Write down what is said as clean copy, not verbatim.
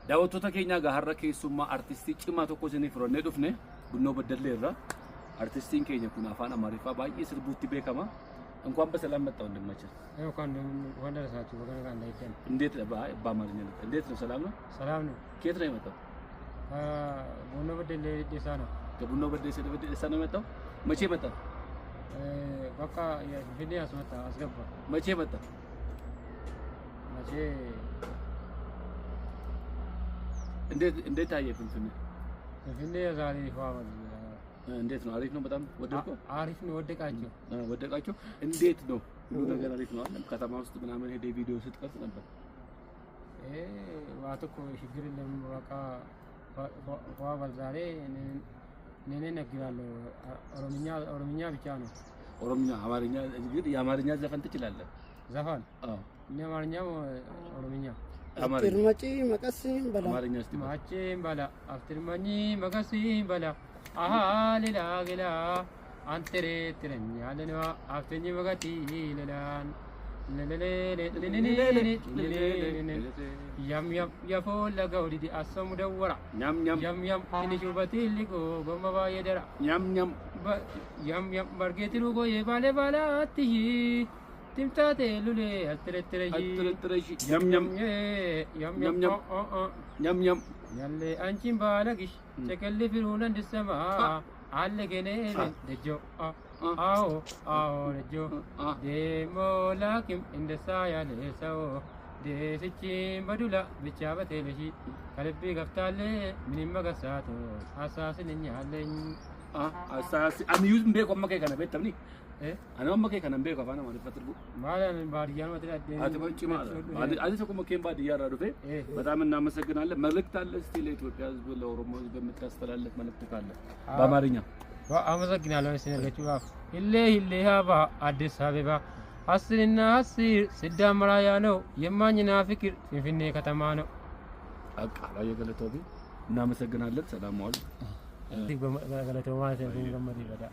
daawwattoota keenya gaharra keessummaa artistii cimaa tokko isiniif furannee dhufne Bunnoo Beddelleerra. Artistiin keenya kun afaan Amaariffaa baay'ee sirbuutti beekama. እንኳን በሰላም መጣው እንደማችል እንኳን ደረሳችሁ ወገን ጋር እንዳይደን እንዴት በአማርኛ ነው እንዴት ነው ሰላም ነው ሰላም ነው ከየት ነው የመጣው ቡኖ በደሌ ዴሳ ነው ከቡኖ በደሌ ዴሳ ነው የመጣው መቼ መጣ በቃ የፊልም አስመጣ አስገባ መቼ መጣ መቼ እንዴት አየህ ፊልም ዛሬ ይፋው እንዴት ነው አሪፍ ነው በጣም ወደድከው አሪፍ ነው ወደቃቸው እንዴት ነው ሁሉ ነገር አሪፍ ነው አይደል ከተማ ውስጥ ምናምን ሄደ ቪዲዮ ስትቀርጽ ነበር ዋትኮ ችግር የለም በቃ ዋው ዛሬ እኔ ነግራለሁ ኦሮምኛ ብቻ ነው ኦሮምኛ አማርኛ እንግዲህ የአማርኛ ዘፈን ትችላለህ ዘፈን እኔ አማርኛው ኦሮምኛ አፍትርማጪ መቀሲም በላ አማርኛ እስቲ ማጪም በላ አፍትርማኚ መቀሲም በላ አሃ ሌላ ገላ አንተሬ ትረኛ ለነዋ አፍተኝ መጋቲ ለላን ያም ያፎላ ጋውዲ አሰሙ ደወራ ያም ትንሹበቲ ሊጎ ጎመባ የደራ ያም በርጌትሩ ጎዬ ባለ ባላቲ ትምታቴ ሉሌ አትረትረጂ ያም ያለ አንቺን ባለግሽ ተከል ፍሩን እንድሰማ አለ ገኔ ደጆ አዎ ደጆ ደሞላኪም እንደሳ ያለ ሰው ደስቺን በዱላ ብቻ በቴለሺ ከልቤ ገፍታለ ምንም መገሳቶ አሳስንኛለኝ አሳስ አሚዩዝ እንደ ቆመከ ከነ ቤተምኒ أنا ما كي كان بيكو فانا ما نفترض ما أنا باديان ما تلا أتبغى شيء ما هذا سكوا مكين باديان رادوفه بدأ من نام سكنا له ملك تالله ستيل إثيوبيا ولا أوروما بمتكسر له ملك تكالله بامارينيا أما سكنا له سنة كتشوف إلله هذا أديس هذا أصل الناس سدّا مرايانو يماني نافكر في فيني كتمانو أكالا يقولتوبي نام سكنا له سلام عليكم يقولتوا ما سكنا كمدي بدأ